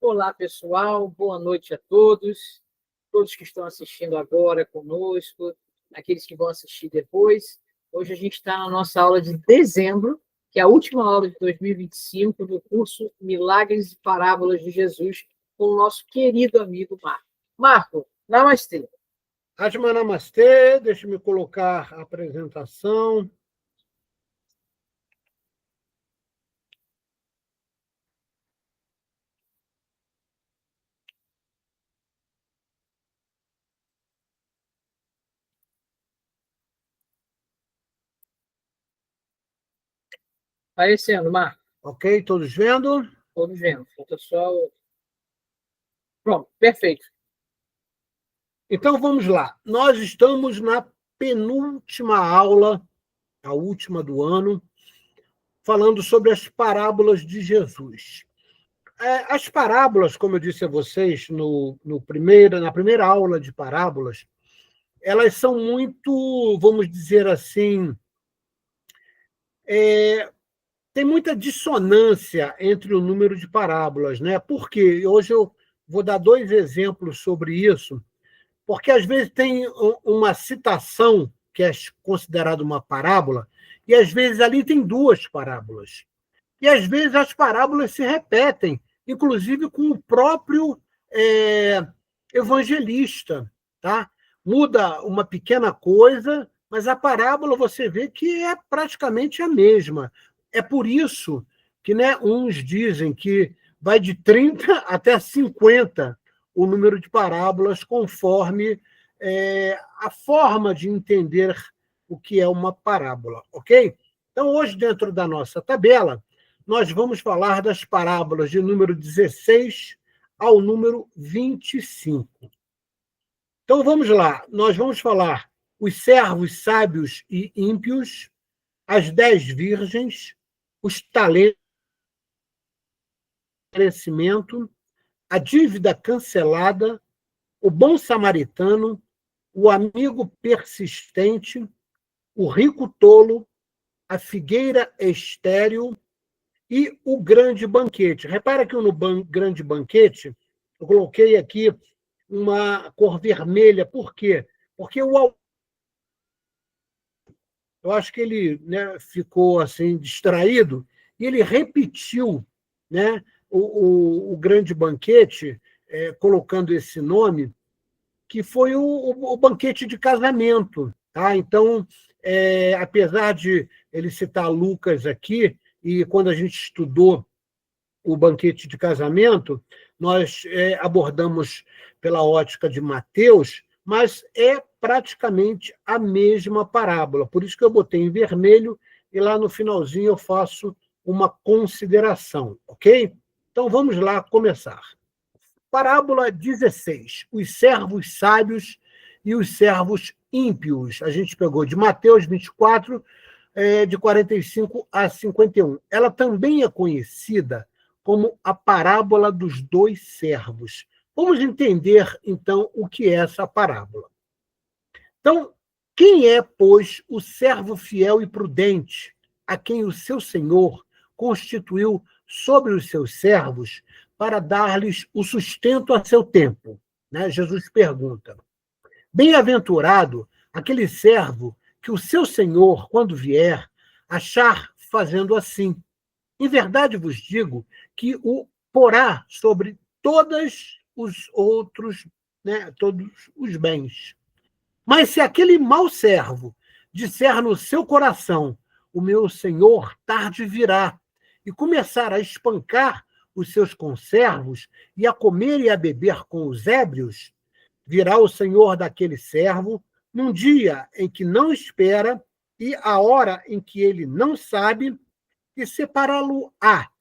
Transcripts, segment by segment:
Olá, pessoal, boa noite a todos que estão assistindo agora conosco, aqueles que vão assistir depois. Hoje a gente está na nossa aula de dezembro, que é a última aula de 2025 do curso Milagres e Parábolas de Jesus, com o nosso querido amigo Marco. Marco, namastê. Atma Namastê, deixa-me colocar a apresentação. Aparecendo, Marco. Ok, todos vendo? Todos vendo. Falta só. Pronto, perfeito. Então vamos lá. Nós estamos na penúltima aula, a última do ano, falando sobre as parábolas de Jesus. As parábolas, como eu disse a vocês na primeira aula de parábolas, elas são muito, vamos dizer assim, tem muita dissonância entre o número de parábolas, né? Porque hoje eu vou dar 2 exemplos sobre isso, porque às vezes tem uma citação que é considerada uma parábola, e às vezes ali tem 2 parábolas. E às vezes as parábolas se repetem, inclusive com o próprio evangelista, tá? Muda uma pequena coisa, mas a parábola você vê que é praticamente a mesma. É por isso que, né, uns dizem que vai de 30 até 50 o número de parábolas, conforme a forma de entender o que é uma parábola, ok? Então, hoje, dentro da nossa tabela, nós vamos falar das parábolas de número 16 ao número 25. Então, vamos lá. Nós vamos falar os servos sábios e ímpios, as 10 virgens, os talentos, a dívida cancelada, o bom samaritano, o amigo persistente, o rico tolo, a figueira estéril e o grande banquete. Repara que no grande banquete eu coloquei aqui uma cor vermelha. Por quê? Porque eu acho que ele, né, ficou assim distraído e ele repetiu, né, o grande banquete, colocando esse nome, que foi o banquete de casamento. Tá? Então, apesar de ele citar Lucas aqui, e quando a gente estudou o banquete de casamento, nós abordamos pela ótica de Mateus, mas é praticamente a mesma parábola. Por isso que eu botei em vermelho e lá no finalzinho eu faço uma consideração, ok? Então vamos lá começar. Parábola 16, os servos sábios e os servos ímpios. A gente pegou de Mateus 24, de 45 a 51. Ela também é conhecida como a parábola dos 2 servos. Vamos entender, então, o que é essa parábola. Então, quem é, pois, o servo fiel e prudente, a quem o seu senhor constituiu sobre os seus servos para dar-lhes o sustento a seu tempo? Né? Jesus pergunta. Bem-aventurado aquele servo que o seu senhor, quando vier, achar fazendo assim. Em verdade vos digo que o porá sobre todos os outros, né, todos os bens. Mas se aquele mau servo disser no seu coração, o meu senhor tarde virá, e começar a espancar os seus conservos e a comer e a beber com os ébrios, virá o senhor daquele servo num dia em que não espera e a hora em que ele não sabe, e separá-lo-á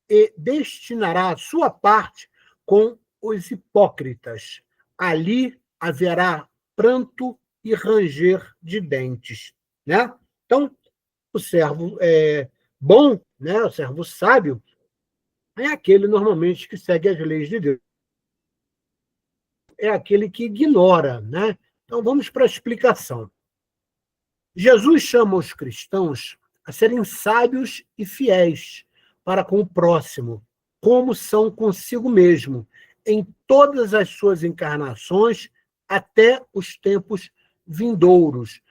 e destinará a sua parte com os hipócritas. Ali haverá pranto e ranger de dentes. Né? Então, o servo bom, né? O servo sábio, é aquele normalmente que segue as leis de Deus. É aquele que ignora. Né? Então, vamos para a explicação. Jesus chama os cristãos a serem sábios e fiéis para com o próximo, como são consigo mesmo, em todas as suas encarnações, até os tempos vindouros.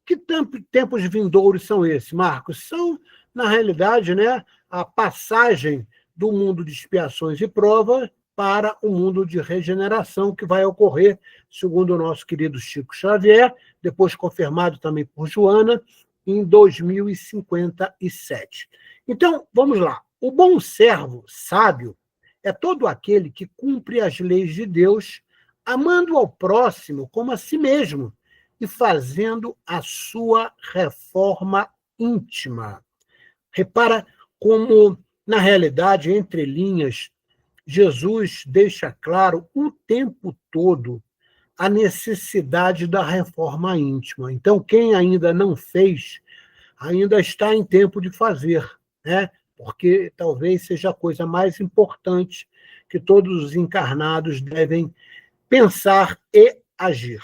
Que tempos vindouros são esses, Marcos? São, na realidade, né, a passagem do mundo de expiações e provas para o mundo de regeneração, que vai ocorrer, segundo o nosso querido Chico Xavier, depois confirmado também por Joana, em 2057. Então, vamos lá. O bom servo sábio é todo aquele que cumpre as leis de Deus, amando ao próximo como a si mesmo e fazendo a sua reforma íntima. Repara como, na realidade, entre linhas, Jesus deixa claro o tempo todo a necessidade da reforma íntima. Então, quem ainda não fez, ainda está em tempo de fazer, né? Porque talvez seja a coisa mais importante que todos os encarnados devem pensar e agir.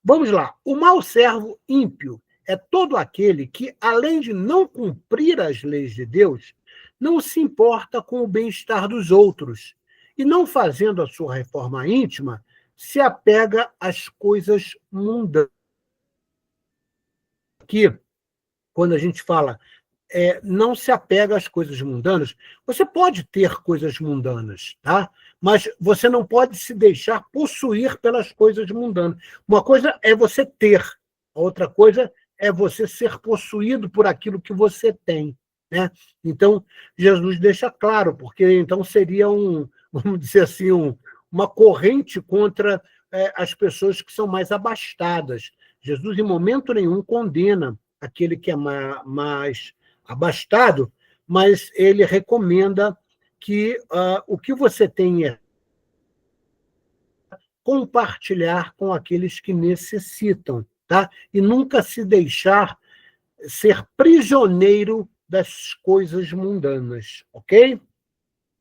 Vamos lá. O mau servo ímpio é todo aquele que, além de não cumprir as leis de Deus, não se importa com o bem-estar dos outros e, não fazendo a sua reforma íntima, se apega às coisas mundanas. Aqui, quando a gente fala não se apega às coisas mundanas, você pode ter coisas mundanas, tá? Mas você não pode se deixar possuir pelas coisas mundanas. Uma coisa é você ter, a outra coisa é você ser possuído por aquilo que você tem, né? Então, Jesus deixa claro, porque então seria vamos dizer assim, uma corrente contra as pessoas que são mais abastadas. Jesus, em momento nenhum, condena aquele que é mais abastado, mas ele recomenda que o que você tem é compartilhar com aqueles que necessitam, tá? E nunca se deixar ser prisioneiro das coisas mundanas, ok?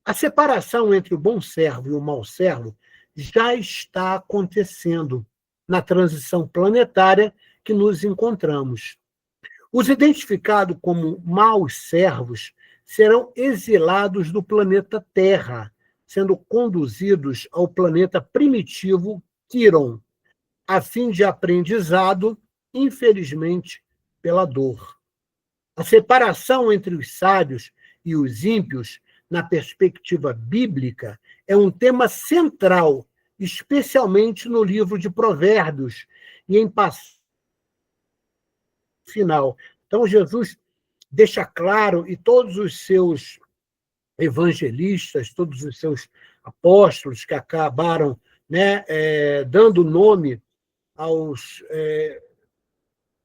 A separação entre o bom servo e o mau servo já está acontecendo na transição planetária que nos encontramos. Os identificados como maus servos serão exilados do planeta Terra, sendo conduzidos ao planeta primitivo Quiron, a fim de aprendizado, infelizmente, pela dor. A separação entre os sábios e os ímpios, na perspectiva bíblica, é um tema central, especialmente no livro de Provérbios e em final. Então, Jesus deixa claro, e todos os seus evangelistas, todos os seus apóstolos que acabaram, né, dando nome aos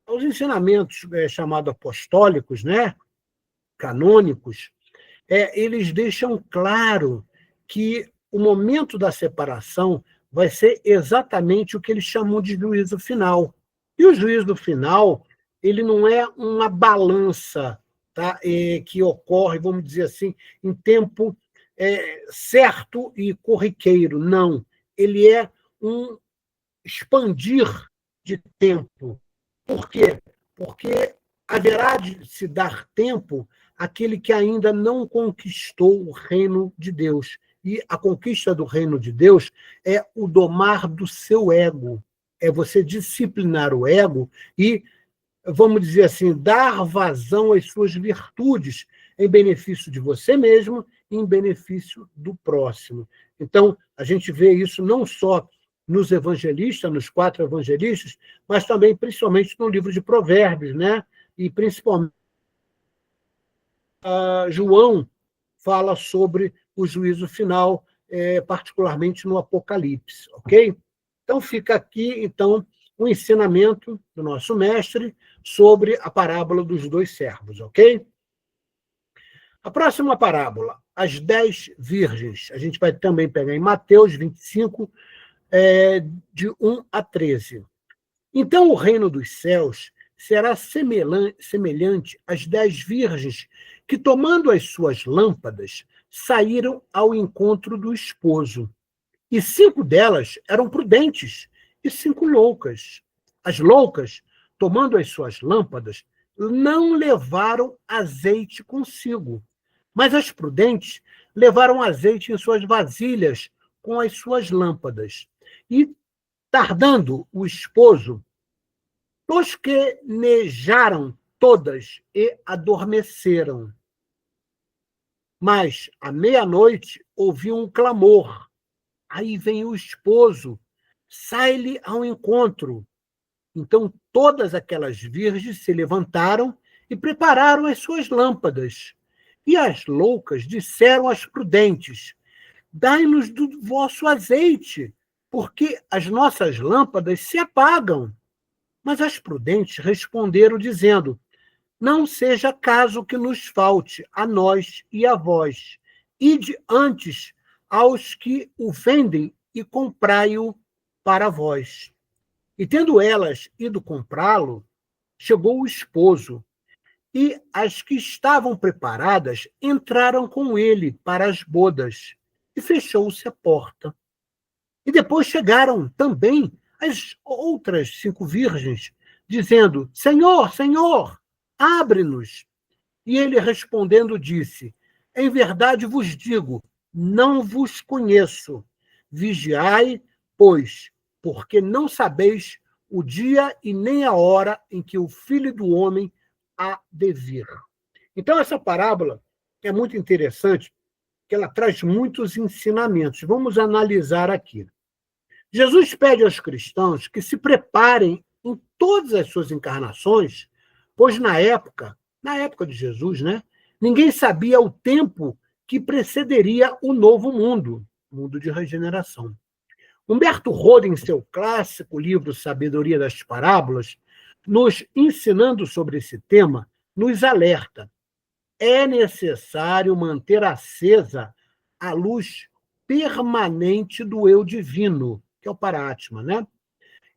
ensinamentos chamados apostólicos, né, canônicos, eles deixam claro que o momento da separação vai ser exatamente o que eles chamam de juízo final. E o juízo final, ele não é uma balança, tá, que ocorre, vamos dizer assim, em tempo certo e corriqueiro. Não. Ele é um expandir de tempo. Por quê? Porque haverá de se dar tempo àquele que ainda não conquistou o reino de Deus. E a conquista do reino de Deus é o domar do seu ego. É você disciplinar o ego e, vamos dizer assim, dar vazão às suas virtudes em benefício de você mesmo e em benefício do próximo. Então, a gente vê isso não só nos evangelistas, nos 4 evangelistas, mas também, principalmente, no livro de Provérbios, né? E, principalmente, João fala sobre o juízo final, particularmente no Apocalipse, ok? Então, fica aqui, então, o ensinamento do nosso mestre sobre a parábola dos 2 servos, ok? A próxima parábola, as 10 virgens. A gente vai também pegar em Mateus 25, de 1 a 13. Então, o reino dos céus será semelhante às 10 virgens que, tomando as suas lâmpadas, saíram ao encontro do esposo. E 5 delas eram prudentes e 5 loucas. As loucas, tomando as suas lâmpadas, não levaram azeite consigo. Mas as prudentes levaram azeite em suas vasilhas com as suas lâmpadas. E, tardando o esposo, tosquenejaram todas e adormeceram. Mas, à meia-noite, ouviu um clamor. Aí vem o esposo, sai-lhe ao encontro. Então, todas aquelas virgens se levantaram e prepararam as suas lâmpadas. E as loucas disseram às prudentes: dai-nos do vosso azeite, porque as nossas lâmpadas se apagam. Mas as prudentes responderam, dizendo: não seja caso que nos falte a nós e a vós. Ide antes aos que o vendem e comprai-o para vós. E tendo elas ido comprá-lo, chegou o esposo, e as que estavam preparadas entraram com ele para as bodas, e fechou-se a porta. E depois chegaram também as outras 5 virgens, dizendo: Senhor, Senhor, abre-nos. E ele respondendo disse: em verdade vos digo, não vos conheço. Vigiai, pois, porque não sabeis o dia e nem a hora em que o Filho do Homem há de vir. Então, essa parábola é muito interessante, porque ela traz muitos ensinamentos. Vamos analisar aqui. Jesus pede aos cristãos que se preparem em todas as suas encarnações, pois na época de Jesus, né, ninguém sabia o tempo que precederia o novo mundo, mundo de regeneração. Humberto Roden, em seu clássico livro Sabedoria das Parábolas, nos ensinando sobre esse tema, nos alerta: é necessário manter acesa a luz permanente do eu divino, que é o Paratma, né?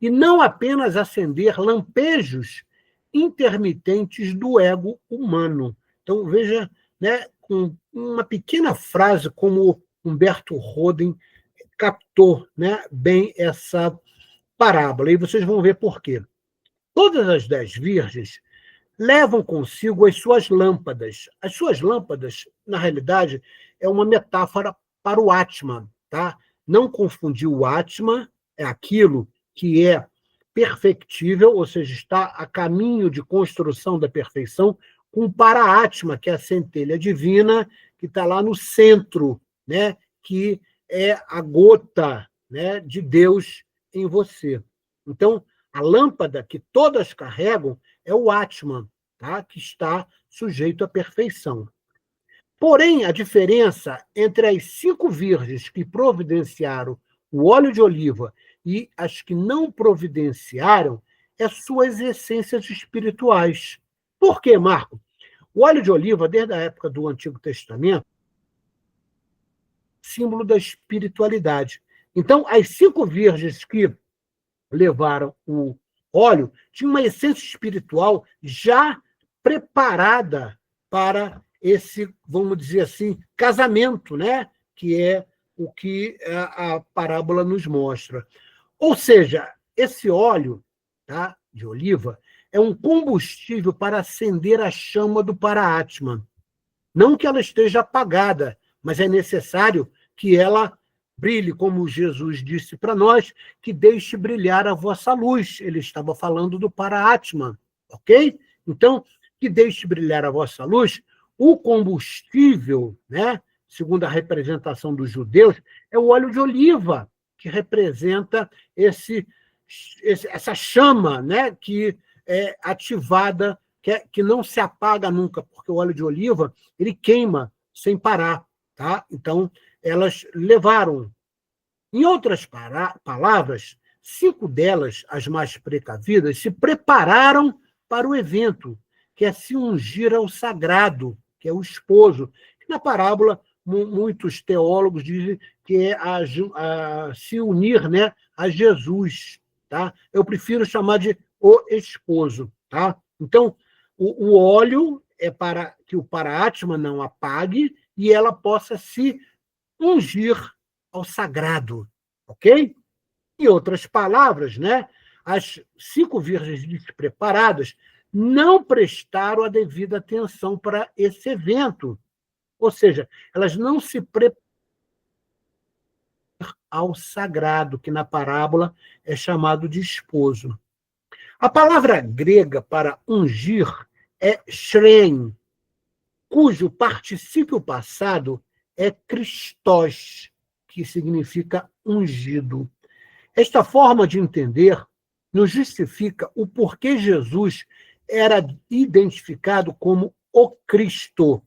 E não apenas acender lampejos intermitentes do ego humano. Então, veja, né, com uma pequena frase como Humberto Roden captou, né, bem essa parábola. E vocês vão ver por quê. Todas as 10 virgens levam consigo as suas lâmpadas. As suas lâmpadas, na realidade, é uma metáfora para o Atman, tá? Não confundir o Atman, é aquilo que é perfectível, ou seja, está a caminho de construção da perfeição, com o Para-Atma, que é a centelha divina, que está lá no centro, né? Que é a gota, né, de Deus em você. Então, a lâmpada que todas carregam é o Atman, tá? Que está sujeito à perfeição. Porém, a diferença entre as 5 virgens que providenciaram o óleo de oliva e as que não providenciaram é suas essências espirituais. Por quê, Marco? O óleo de oliva, desde a época do Antigo Testamento, símbolo da espiritualidade. Então, as 5 virgens que levaram o óleo tinham uma essência espiritual já preparada para esse, vamos dizer assim, casamento, né? Que é o que a parábola nos mostra. Ou seja, esse óleo, tá, de oliva é um combustível para acender a chama do Para-Atman. Não que ela esteja apagada, mas é necessário que ela brilhe, como Jesus disse para nós, que deixe brilhar a vossa luz. Ele estava falando do Para-Atman, ok? Então, que deixe brilhar a vossa luz. O combustível, né, segundo a representação dos judeus, é o óleo de oliva, que representa essa chama, né, que é ativada, que não se apaga nunca, porque o óleo de oliva ele queima sem parar. Tá? Então, elas levaram. Em outras palavras, 5 delas, as mais precavidas, se prepararam para o evento, que é se ungir ao sagrado, que é o esposo. Na parábola, muitos teólogos dizem que é se unir, né, a Jesus. Tá? Eu prefiro chamar de o esposo. Tá? Então, o óleo é para que o Para-Atman não apague e ela possa se ungir ao sagrado, ok? Em outras palavras, né, as 5 virgens despreparadas não prestaram a devida atenção para esse evento, Ou seja, elas não se preparam ao sagrado, que na parábola é chamado de esposo. A palavra grega para ungir é shren, cujo particípio passado é Christos, que significa ungido. Esta forma de entender nos justifica o porquê Jesus era identificado como o Cristo.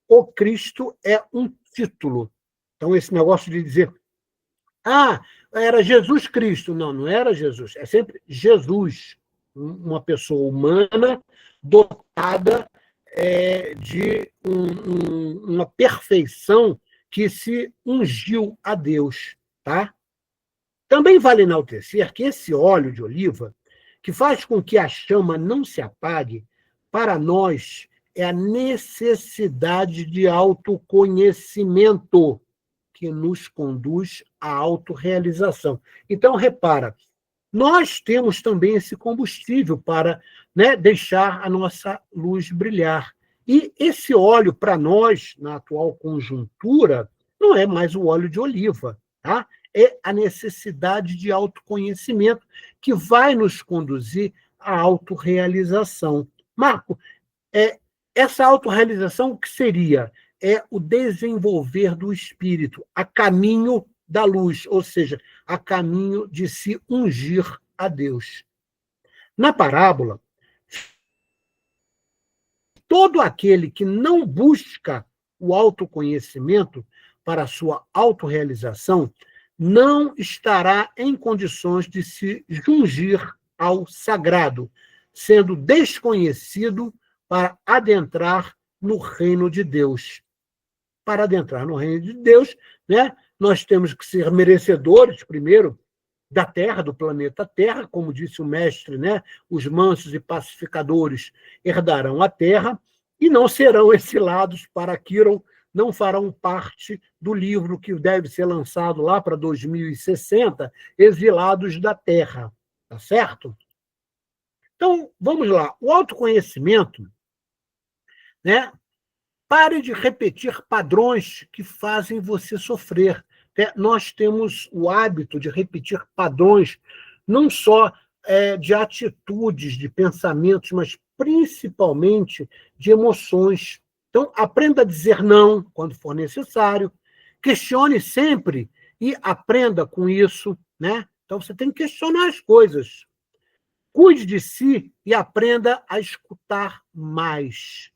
O Cristo é um título. Então, esse negócio de dizer, era Jesus Cristo. Não, não era Jesus. É sempre Jesus, uma pessoa humana dotada de uma perfeição que se ungiu a Deus. Tá? Também vale enaltecer que esse óleo de oliva, que faz com que a chama não se apague, para nós é a necessidade de autoconhecimento que nos conduz à autorrealização. Então, repara, nós temos também esse combustível para, né, deixar a nossa luz brilhar. E esse óleo, para nós, na atual conjuntura, não é mais o óleo de oliva, tá? É a necessidade de autoconhecimento que vai nos conduzir à autorrealização. Marco, essa autorrealização, o que seria? É o desenvolver do espírito, a caminho da luz, ou seja, a caminho de se ungir a Deus. Na parábola, todo aquele que não busca o autoconhecimento para a sua autorrealização não estará em condições de se jungir ao sagrado, sendo desconhecido para adentrar no reino de Deus. Para adentrar no reino de Deus, né, nós temos que ser merecedores, primeiro, da Terra, do planeta Terra, como disse o mestre, né, os mansos e pacificadores herdarão a Terra e não serão exilados para Quiron, não farão parte do livro que deve ser lançado lá para 2060, Exilados da Terra. Tá certo? Então, vamos lá. O autoconhecimento, né? Pare de repetir padrões que fazem você sofrer. Nós temos o hábito de repetir padrões, não só de atitudes, de pensamentos, mas principalmente de emoções. Então, aprenda a dizer não quando for necessário, questione sempre e aprenda com isso, né? Então, você tem que questionar as coisas. Cuide de si e aprenda a escutar mais.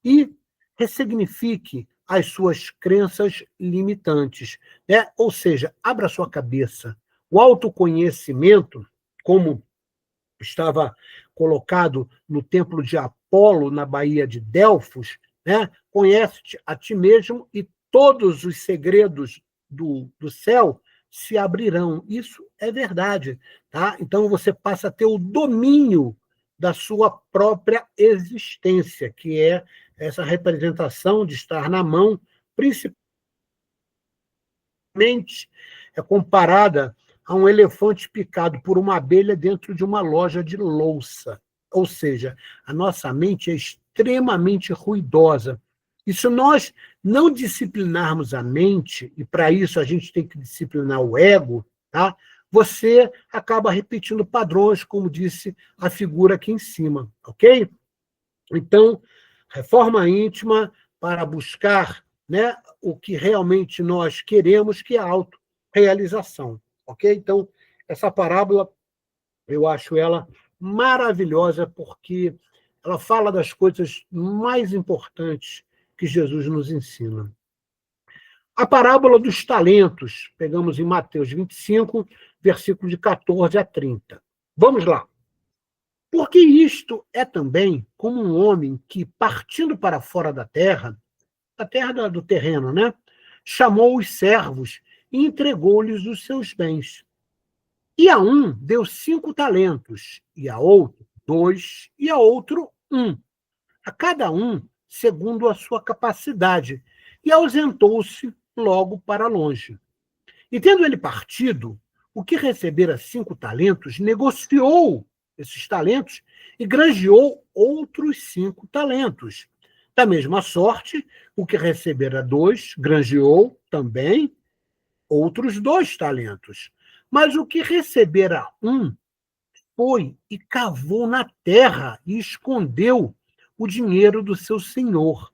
E ressignifique as suas crenças limitantes, né? Ou seja, abra sua cabeça. O autoconhecimento, como estava colocado no templo de Apolo, na Baía de Delfos, né? Conhece-te a ti mesmo e todos os segredos do céu se abrirão. Isso é verdade. Tá? Então, você passa a ter o domínio da sua própria existência, que é essa representação de estar na mão, principalmente comparada a um elefante picado por uma abelha dentro de uma loja de louça. Ou seja, a nossa mente é extremamente ruidosa. E se nós não disciplinarmos a mente, e para isso a gente tem que disciplinar o ego, tá? Você acaba repetindo padrões, como disse a figura aqui em cima, ok? Então, reforma íntima para buscar, né, o que realmente nós queremos, que é a autorrealização, ok? Então, essa parábola, eu acho ela maravilhosa, porque ela fala das coisas mais importantes que Jesus nos ensina. A parábola dos talentos, pegamos em Mateus 25, versículos de 14 a 30. Vamos lá. Porque isto é também como um homem que, partindo para fora da terra do terreno, né, chamou os servos e entregou-lhes os seus bens. E a um deu 5 talentos, e a outro 2, e a outro 1. A cada um segundo a sua capacidade, e ausentou-se logo para longe. E tendo ele partido, o que recebera 5 talentos, negociou esses talentos e granjeou outros 5 talentos. Da mesma sorte, O que recebera 2, granjeou também outros 2 talentos. Mas o que recebera 1, foi e cavou na terra e escondeu o dinheiro do seu senhor.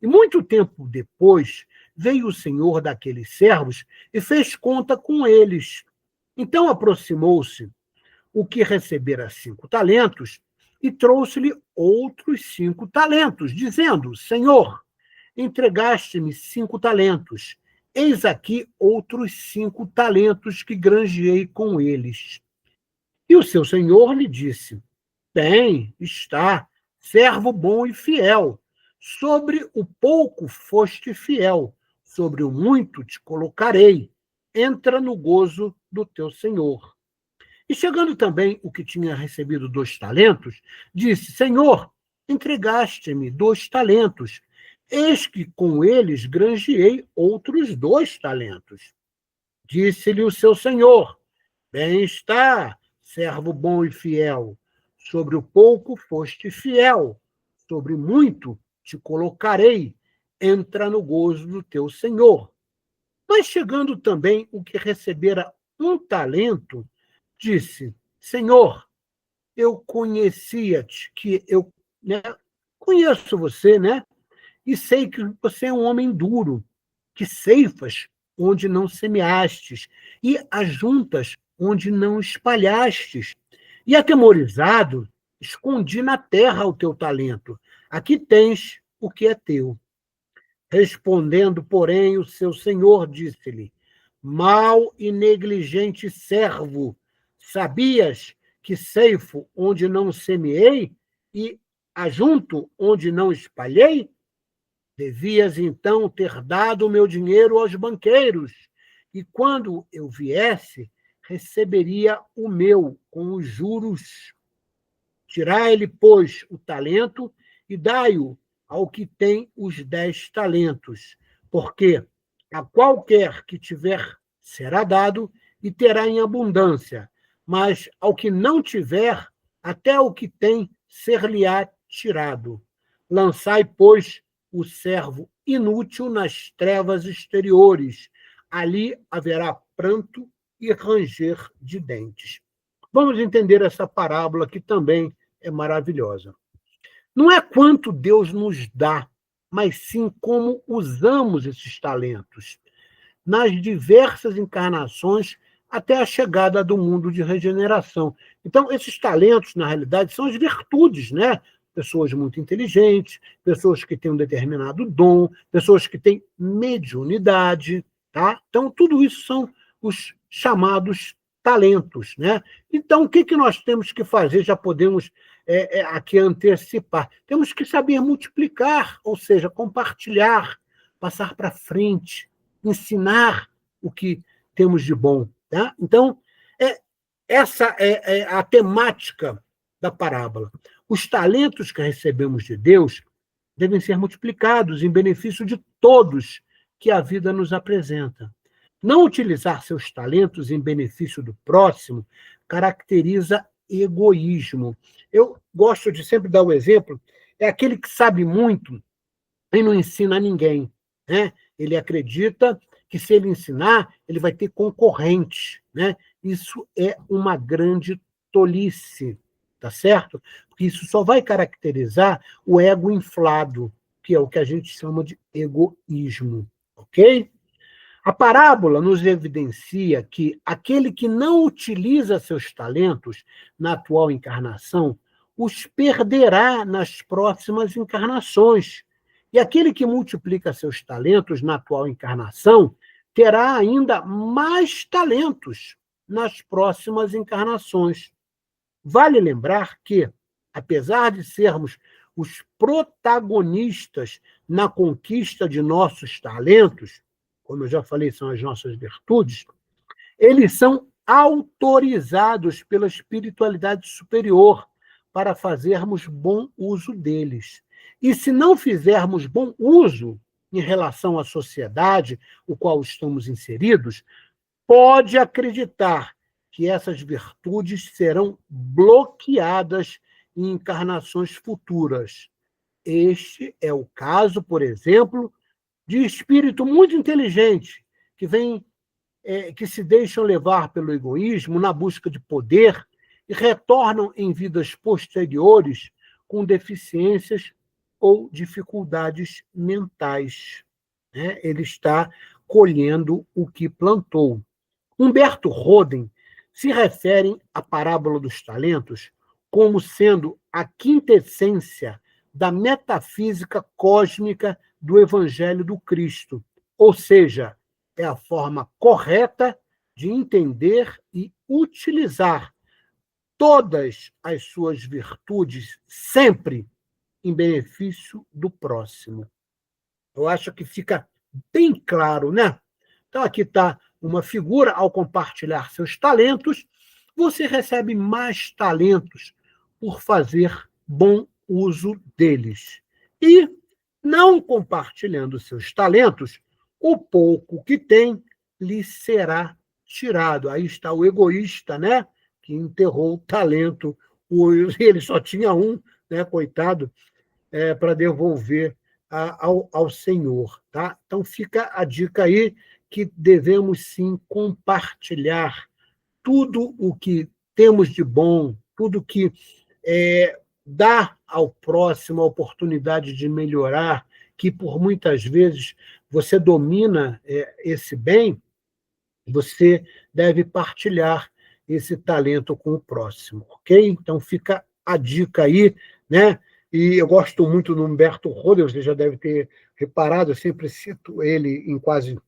E muito tempo depois, veio o senhor daqueles servos e fez conta com eles. Então aproximou-se o que recebera 5 talentos e trouxe-lhe outros 5 talentos, dizendo: Senhor, entregaste-me 5 talentos. Eis aqui outros 5 talentos que granjeei com eles. E o seu senhor lhe disse: Bem, está, servo bom e fiel. Sobre o pouco foste fiel, sobre o muito te colocarei. Entra no gozo do teu senhor. E chegando também o que tinha recebido 2 talentos, disse: Senhor, entregaste-me 2 talentos. Eis que com eles granjeei outros 2 talentos. Disse-lhe o seu senhor: Bem está, servo bom e fiel. Sobre o pouco foste fiel, sobre muito te colocarei. Entra no gozo do teu senhor. Mas chegando também o que recebera 1 talento, disse: Senhor, eu conhecia-te, que eu, né, conheço você, né? E sei que você é um homem duro, que ceifas onde não semeastes, e ajuntas onde não espalhastes. E atemorizado, escondi na terra o teu talento. Aqui tens o que é teu. Respondendo, porém, o seu senhor disse-lhe: Mau e negligente servo, sabias que ceifo onde não semeei e ajunto onde não espalhei? Devias então ter dado o meu dinheiro aos banqueiros, e quando eu viesse, receberia o meu com os juros. Tirai-lhe, pois, o talento e dai-o ao que tem os 10 talentos, porque a qualquer que tiver será dado e terá em abundância, mas ao que não tiver, até o que tem ser-lhe-á tirado. Lançai, pois, o servo inútil nas trevas exteriores. Ali haverá pranto e ranger de dentes. Vamos entender essa parábola que também é maravilhosa. Não é quanto Deus nos dá, mas sim como usamos esses talentos nas diversas encarnações até a chegada do mundo de regeneração. Então, esses talentos, na realidade, são as virtudes, né? Pessoas muito inteligentes, pessoas que têm um determinado dom, pessoas que têm mediunidade, tá? Então, tudo isso são os chamados talentos, né? Então, o que nós temos que fazer? Já podemos aqui antecipar. Temos que saber multiplicar, ou seja, compartilhar, passar para frente, ensinar o que temos de bom. Tá? Então, essa é a temática da parábola. Os talentos que recebemos de Deus devem ser multiplicados em benefício de todos que a vida nos apresenta. Não utilizar seus talentos em benefício do próximo caracteriza egoísmo. Eu gosto de sempre dar o exemplo, é aquele que sabe muito e não ensina a ninguém. Né? Ele acredita que se ele ensinar, ele vai ter concorrentes. Né? Isso é uma grande tolice, tá certo? Porque isso só vai caracterizar o ego inflado, que é o que a gente chama de egoísmo, ok? A parábola nos evidencia que aquele que não utiliza seus talentos na atual encarnação os perderá nas próximas encarnações. E aquele que multiplica seus talentos na atual encarnação terá ainda mais talentos nas próximas encarnações. Vale lembrar que, apesar de sermos os protagonistas na conquista de nossos talentos, como eu já falei, são as nossas virtudes, eles são autorizados pela espiritualidade superior para fazermos bom uso deles. E se não fizermos bom uso em relação à sociedade, o qual estamos inseridos, pode acreditar que essas virtudes serão bloqueadas em encarnações futuras. Este é o caso, por exemplo, de espírito muito inteligente, que se deixam levar pelo egoísmo na busca de poder e retornam em vidas posteriores com deficiências ou dificuldades mentais, né? Ele está colhendo o que plantou. Humberto Roden se refere à parábola dos talentos como sendo a quintessência da metafísica cósmica do Evangelho do Cristo, ou seja, é a forma correta de entender e utilizar todas as suas virtudes sempre em benefício do próximo. Eu acho que fica bem claro, né? Então, aqui está uma figura, ao compartilhar seus talentos, você recebe mais talentos por fazer bom uso deles. E, não compartilhando seus talentos, o pouco que tem lhe será tirado. Aí está o egoísta, né? Que enterrou o talento. Ele só tinha um, né? Coitado, para devolver ao Senhor. Tá? Então, fica a dica aí que devemos sim compartilhar tudo o que temos de bom, tudo que dá ao próximo a oportunidade de melhorar, que por muitas vezes você domina esse bem, você deve partilhar esse talento com o próximo, ok? Então fica a dica aí, né? E eu gosto muito do Humberto Roder, você já deve ter reparado, eu sempre cito ele em quase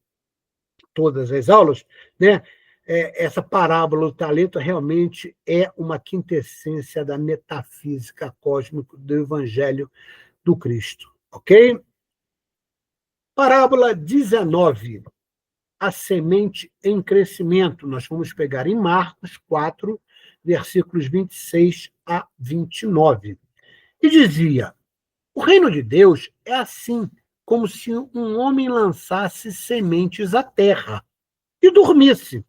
todas as aulas, né? Essa parábola do talento realmente é uma quintessência da metafísica cósmica do Evangelho do Cristo, ok? Parábola 19, a semente em crescimento. Nós vamos pegar em Marcos 4, versículos 26 a 29. E dizia: o reino de Deus é assim, como se um homem lançasse sementes à terra e dormisse,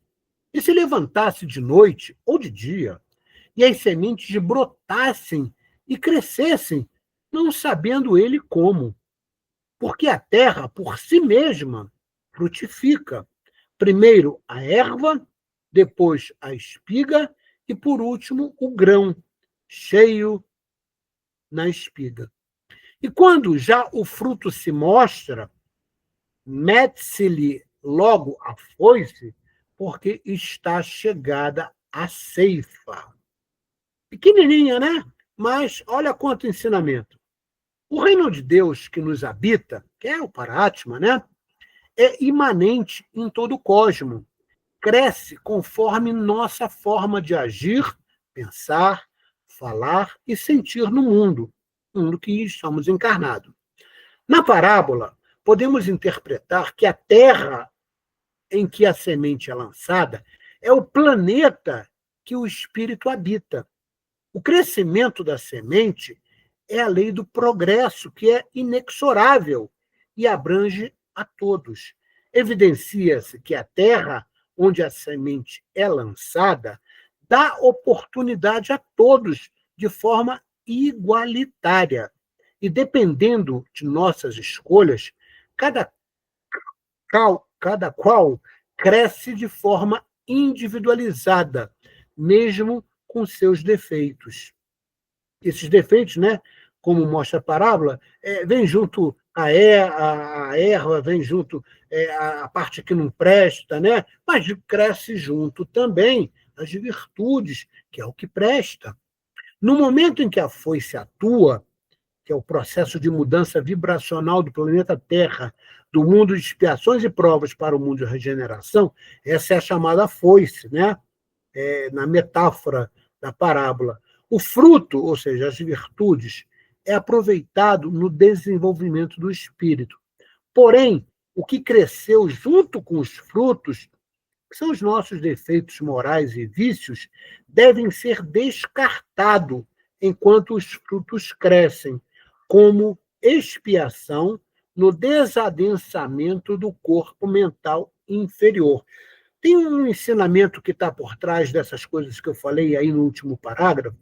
e se levantasse de noite ou de dia, e as sementes brotassem e crescessem, não sabendo ele como. Porque a terra, por si mesma, frutifica. Primeiro a erva, depois a espiga e, por último, o grão, cheio na espiga. E quando já o fruto se mostra, mete-se-lhe logo a foice, porque está chegada a ceifa. Pequenininha, né? Mas olha quanto ensinamento. O reino de Deus que nos habita, que é o Paratma, né? É imanente em todo o cosmo. Cresce conforme nossa forma de agir, pensar, falar e sentir no mundo que estamos encarnados. Na parábola, podemos interpretar que a terra em que a semente é lançada é o planeta que o espírito habita. O crescimento da semente é a lei do progresso, que é inexorável e abrange a todos. Evidencia-se que a terra onde a semente é lançada dá oportunidade a todos de forma igualitária. E dependendo de nossas escolhas, cada qual cresce de forma individualizada, mesmo com seus defeitos. Esses defeitos, né, como mostra a parábola, vem junto a erva, vem junto a parte que não presta, né? Mas cresce junto também as virtudes, que é o que presta. No momento em que a foice atua, que é o processo de mudança vibracional do planeta Terra, do mundo de expiações e provas para o mundo de regeneração, essa é a chamada foice, né? Na metáfora da parábola. O fruto, ou seja, as virtudes, é aproveitado no desenvolvimento do espírito. Porém, o que cresceu junto com os frutos, que são os nossos defeitos morais e vícios, devem ser descartados enquanto os frutos crescem, como expiação no desadensamento do corpo mental inferior. Tem um ensinamento que está por trás dessas coisas que eu falei aí no último parágrafo,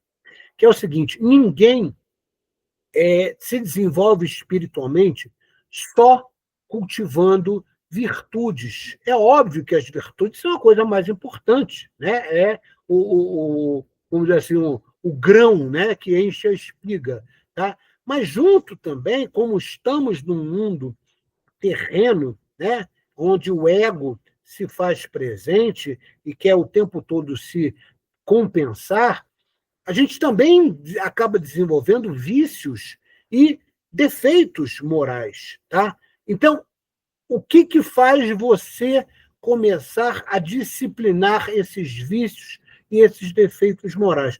que é o seguinte: ninguém se desenvolve espiritualmente só cultivando virtudes. É óbvio que as virtudes são a coisa mais importante, né? É vamos dizer assim, o grão, né, que enche a espiga. Tá? Mas junto também, como estamos num mundo terreno, né, onde o ego se faz presente e quer o tempo todo se compensar, a gente também acaba desenvolvendo vícios e defeitos morais. Tá? Então, o que faz você começar a disciplinar esses vícios e esses defeitos morais?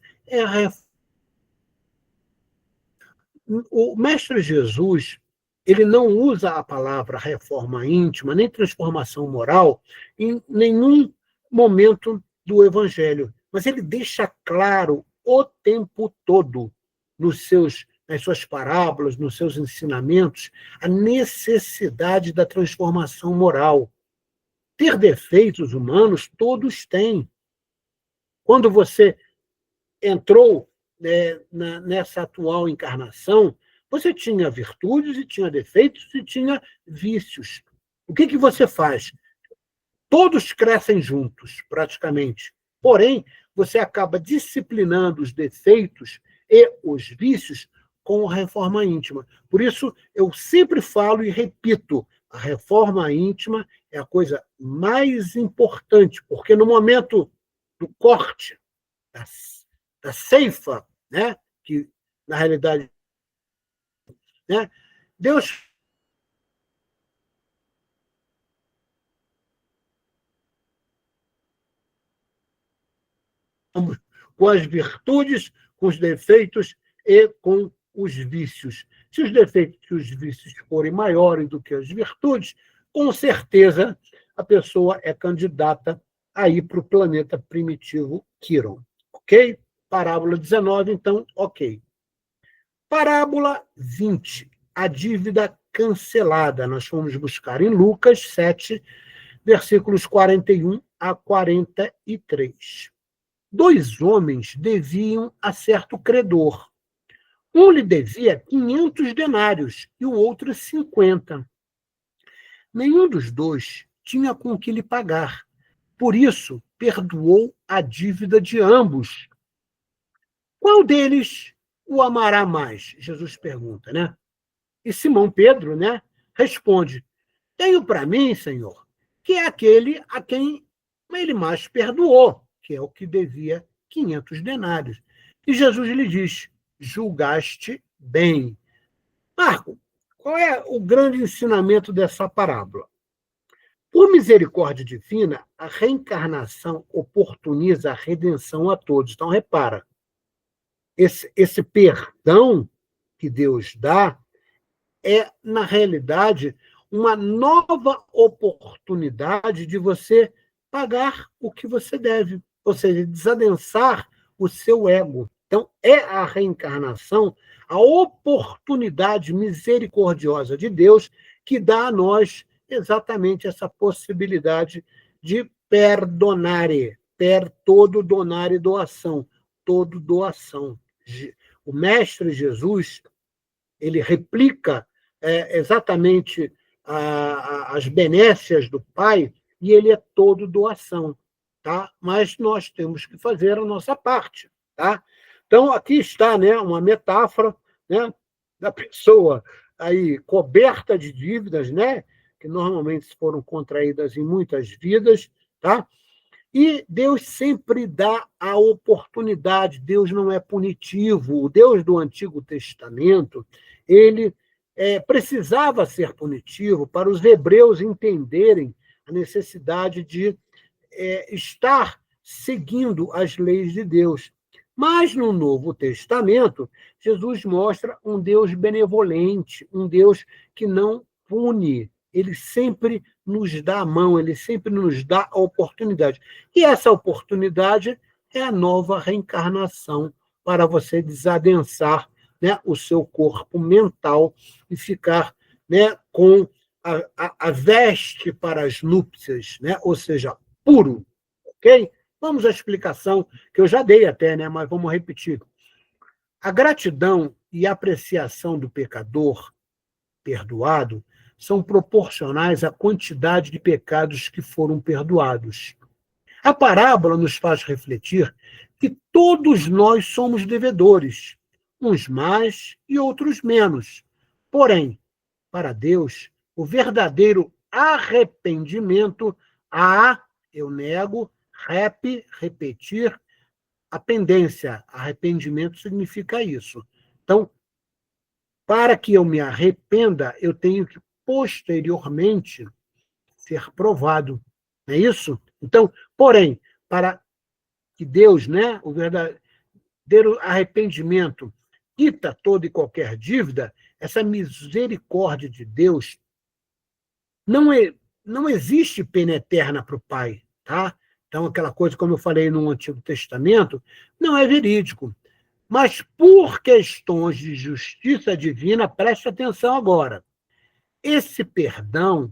O Mestre Jesus, ele não usa a palavra reforma íntima, nem transformação moral, em nenhum momento do Evangelho, mas ele deixa claro o tempo todo, nas suas parábolas, nos seus ensinamentos, a necessidade da transformação moral. Ter defeitos humanos, todos têm. Quando você entrou, né, nessa atual encarnação, você tinha virtudes e tinha defeitos e tinha vícios. O que você faz? Todos crescem juntos, praticamente. Porém, você acaba disciplinando os defeitos e os vícios com a reforma íntima. Por isso, eu sempre falo e repito, a reforma íntima é a coisa mais importante, porque no momento do corte, da ceifa, né, que, na realidade, né, Deus com as virtudes, com os defeitos e com os vícios. Se os defeitos e os vícios forem maiores do que as virtudes, com certeza a pessoa é candidata a ir para o planeta primitivo Quiron. Ok? Parábola 19, então, ok. Parábola 20, a dívida cancelada. Nós fomos buscar em Lucas 7, versículos 41 a 43. 2 homens deviam a certo credor. Um lhe devia 500 denários e o outro 50. Nenhum dos dois tinha com que lhe pagar. Por isso, perdoou a dívida de ambos. Qual deles o amará mais? Jesus pergunta, né? E Simão Pedro, né, responde: tenho para mim, Senhor, que é aquele a quem ele mais perdoou, que é o que devia 500 denários. E Jesus lhe diz: julgaste bem. Marco, qual é o grande ensinamento dessa parábola? Por misericórdia divina, a reencarnação oportuniza a redenção a todos. Então, repara, esse perdão que Deus dá é, na realidade, uma nova oportunidade de você pagar o que você deve, ou seja, desadensar o seu ego. Então, é a reencarnação a oportunidade misericordiosa de Deus que dá a nós exatamente essa possibilidade de perdonare, todo donare doação, todo doação. O Mestre Jesus, ele replica exatamente as benécias do Pai, e ele é todo doação, tá? Mas nós temos que fazer a nossa parte, tá? Então, aqui está, né, uma metáfora, né, da pessoa aí coberta de dívidas, né, que normalmente foram contraídas em muitas vidas, tá? E Deus sempre dá a oportunidade, Deus não é punitivo. O Deus do Antigo Testamento, ele precisava ser punitivo para os hebreus entenderem a necessidade de estar seguindo as leis de Deus. Mas no Novo Testamento, Jesus mostra um Deus benevolente, um Deus que não pune. Ele sempre nos dá a mão, ele sempre nos dá a oportunidade. E essa oportunidade é a nova reencarnação para você desadensar, né, o seu corpo mental e ficar, né, com a veste para as núpcias, né, ou seja, puro. Ok? Vamos à explicação, que eu já dei até, né, mas vamos repetir. A gratidão e a apreciação do pecador perdoado são proporcionais à quantidade de pecados que foram perdoados. A parábola nos faz refletir que todos nós somos devedores, uns mais e outros menos. Porém, para Deus, o verdadeiro arrependimento, eu nego, repetir, a pendência. Arrependimento significa isso. Então, para que eu me arrependa, eu tenho que posteriormente ser provado. Não é isso? Então, porém, para que Deus, né, o verdadeiro arrependimento, quita toda e qualquer dívida, essa misericórdia de Deus não existe pena eterna para o Pai, tá? Então, aquela coisa, como eu falei no Antigo Testamento, não é verídico. Mas por questões de justiça divina, preste atenção agora. Esse perdão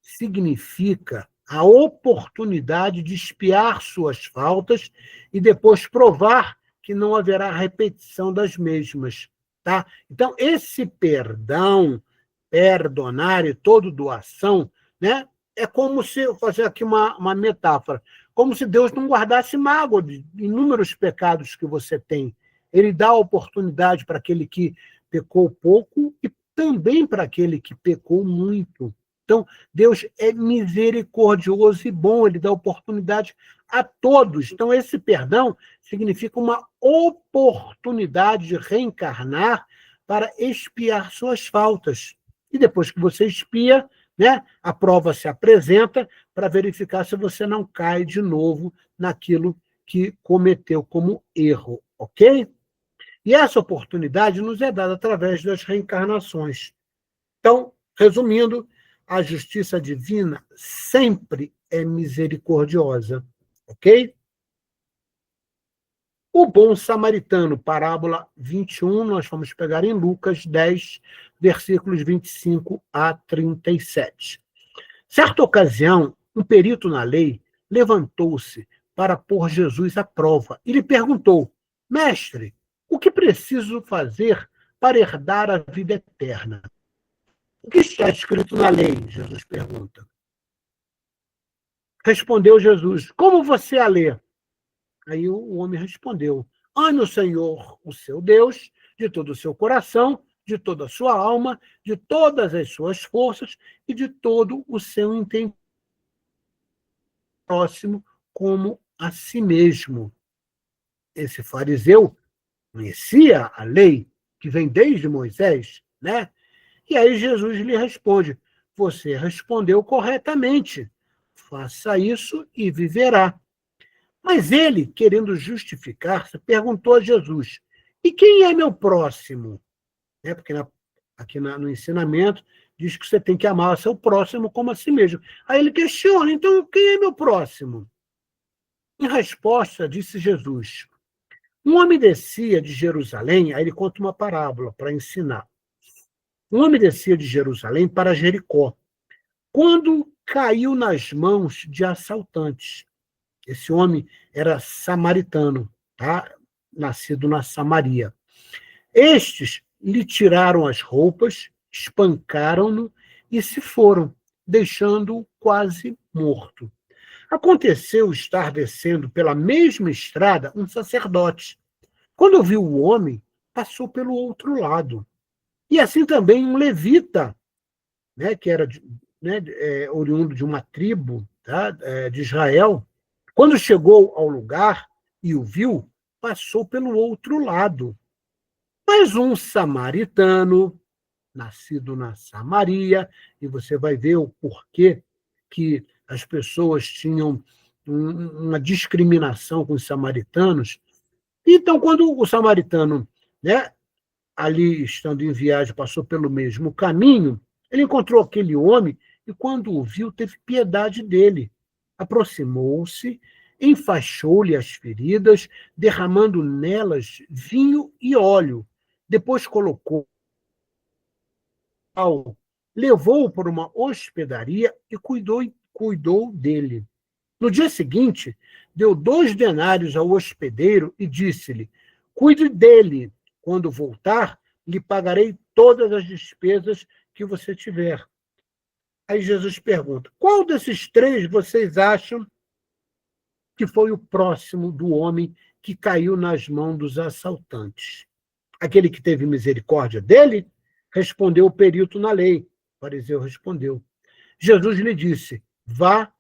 significa a oportunidade de expiar suas faltas e depois provar que não haverá repetição das mesmas. Tá? Então, esse perdão, perdonar e toda doação, né, é como se, eu fazer aqui uma metáfora, como se Deus não guardasse mágoa de inúmeros pecados que você tem. Ele dá a oportunidade para aquele que pecou pouco e também para aquele que pecou muito. Então, Deus é misericordioso e bom, ele dá oportunidade a todos. Então, esse perdão significa uma oportunidade de reencarnar para expiar suas faltas. E depois que você expia, né, a prova se apresenta para verificar se você não cai de novo naquilo que cometeu como erro, ok? E essa oportunidade nos é dada através das reencarnações. Então, resumindo, a justiça divina sempre é misericordiosa, ok? O bom samaritano, parábola 21, nós vamos pegar em Lucas 10, versículos 25 a 37. Certa ocasião, um perito na lei levantou-se para pôr Jesus à prova e lhe perguntou: Mestre, o que preciso fazer para herdar a vida eterna? O que está escrito na lei? Jesus pergunta. Respondeu Jesus: Como você a lê? Aí o homem respondeu: Ame o Senhor, o seu Deus, de todo o seu coração, de toda a sua alma, de todas as suas forças e de todo o seu entendimento próximo como a si mesmo. Esse fariseu conhecia a lei que vem desde Moisés, né? E aí Jesus lhe responde: Você respondeu corretamente. Faça isso e viverá. Mas ele, querendo justificar-se, perguntou a Jesus: E quem é meu próximo? Porque aqui no ensinamento diz que você tem que amar o seu próximo como a si mesmo. Aí ele questiona: Então quem é meu próximo? Em resposta, disse Jesus: Um homem descia de Jerusalém, aí ele conta uma parábola para ensinar. Um homem descia de Jerusalém para Jericó, quando caiu nas mãos de assaltantes. Esse homem era samaritano, tá? Nascido na Samaria. Estes lhe tiraram as roupas, espancaram-no e se foram, deixando-o quase morto. Aconteceu estar descendo pela mesma estrada um sacerdote. Quando viu o homem, passou pelo outro lado. E assim também um levita, né, que era oriundo de uma tribo, tá, de Israel. Quando chegou ao lugar e o viu, passou pelo outro lado. Mas um samaritano, nascido na Samaria, e você vai ver o porquê que as pessoas tinham uma discriminação com os samaritanos. Então, quando o samaritano, né, ali estando em viagem, passou pelo mesmo caminho, ele encontrou aquele homem e, quando o viu, teve piedade dele. Aproximou-se, enfaixou-lhe as feridas, derramando nelas vinho e óleo. Depois colocou, levou-o para uma hospedaria e cuidou dele. No dia seguinte, deu 2 denários ao hospedeiro e disse-lhe: Cuide dele, quando voltar, lhe pagarei todas as despesas que você tiver. Aí Jesus pergunta: qual desses três vocês acham que foi o próximo do homem que caiu nas mãos dos assaltantes? Aquele que teve misericórdia dele? Respondeu o perito na lei. O fariseu respondeu. Jesus lhe disse: vá.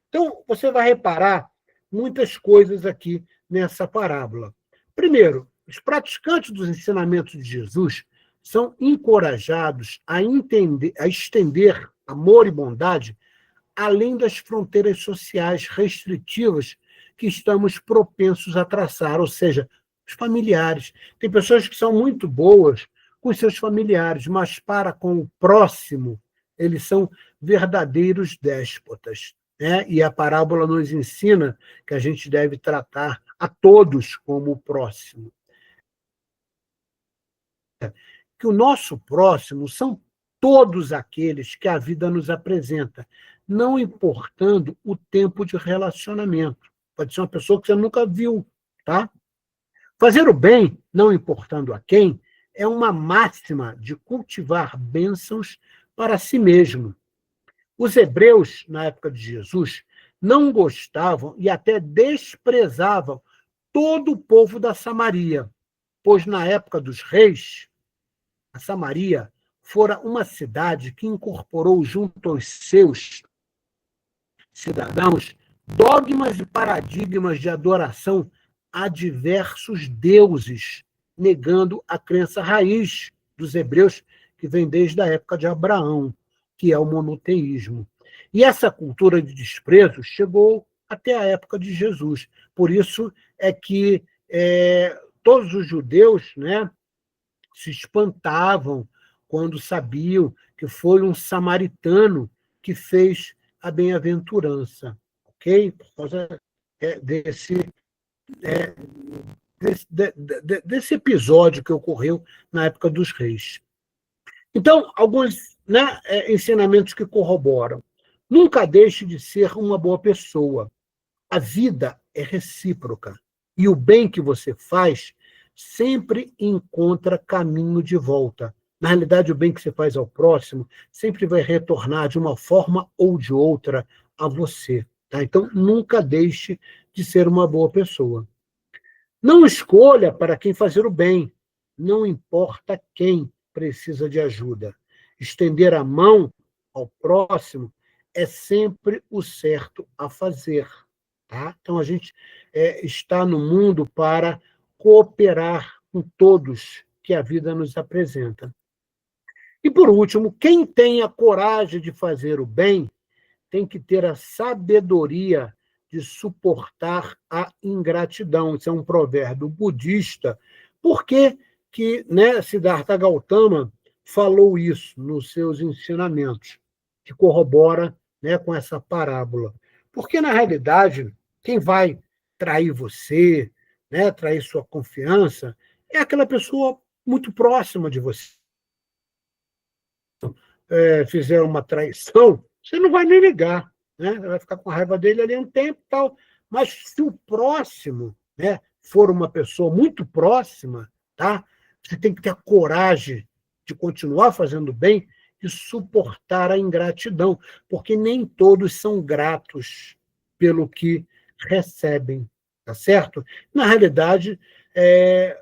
Então, você vai reparar muitas coisas aqui nessa parábola. Primeiro, os praticantes dos ensinamentos de Jesus são encorajados a entender, a estender amor e bondade além das fronteiras sociais restritivas que estamos propensos a traçar, ou seja, os familiares. Tem pessoas que são muito boas com os seus familiares, mas para com o próximo, eles são verdadeiros déspotas. Né? E a parábola nos ensina que a gente deve tratar a todos como o próximo. Que o nosso próximo são todos aqueles que a vida nos apresenta, não importando o tempo de relacionamento. Pode ser uma pessoa que você nunca viu, tá? Fazer o bem, não importando a quem, é uma máxima de cultivar bênçãos para si mesmo. Os hebreus, na época de Jesus, não gostavam e até desprezavam todo o povo da Samaria, pois na época dos reis, a Samaria fora uma cidade que incorporou junto aos seus cidadãos dogmas e paradigmas de adoração a diversos deuses, negando a crença raiz dos hebreus, que vem desde a época de Abraão, que é o monoteísmo. E essa cultura de desprezo chegou até a época de Jesus. Por isso é que todos os judeus, né, se espantavam quando sabiam que foi um samaritano que fez a bem-aventurança, ok? Por causa desse, desse episódio que ocorreu na época dos reis. Então, alguns, né, ensinamentos que corroboram. Nunca deixe de ser uma boa pessoa. A vida é recíproca. E o bem que você faz sempre encontra caminho de volta. Na realidade, o bem que você faz ao próximo sempre vai retornar de uma forma ou de outra a você. Tá? Então, nunca deixe de ser uma boa pessoa. Não escolha para quem fazer o bem. Não importa quem precisa de ajuda. Estender a mão ao próximo é sempre o certo a fazer. Tá? Então, a gente está no mundo para cooperar com todos que a vida nos apresenta. E, por último, quem tem a coragem de fazer o bem tem que ter a sabedoria de suportar a ingratidão. Isso é um provérbio budista. Por que né, Siddhartha Gautama falou isso nos seus ensinamentos, que corrobora, né, com essa parábola? Porque, na realidade, quem vai trair você, né, trair sua confiança, é aquela pessoa muito próxima de você. Fizer uma traição, você não vai nem ligar, né? Vai ficar com raiva dele ali um tempo e tal. Mas se o próximo, né, for uma pessoa muito próxima, tá? Você tem que ter a coragem de continuar fazendo bem e suportar a ingratidão, porque nem todos são gratos pelo que recebem, tá certo? Na realidade,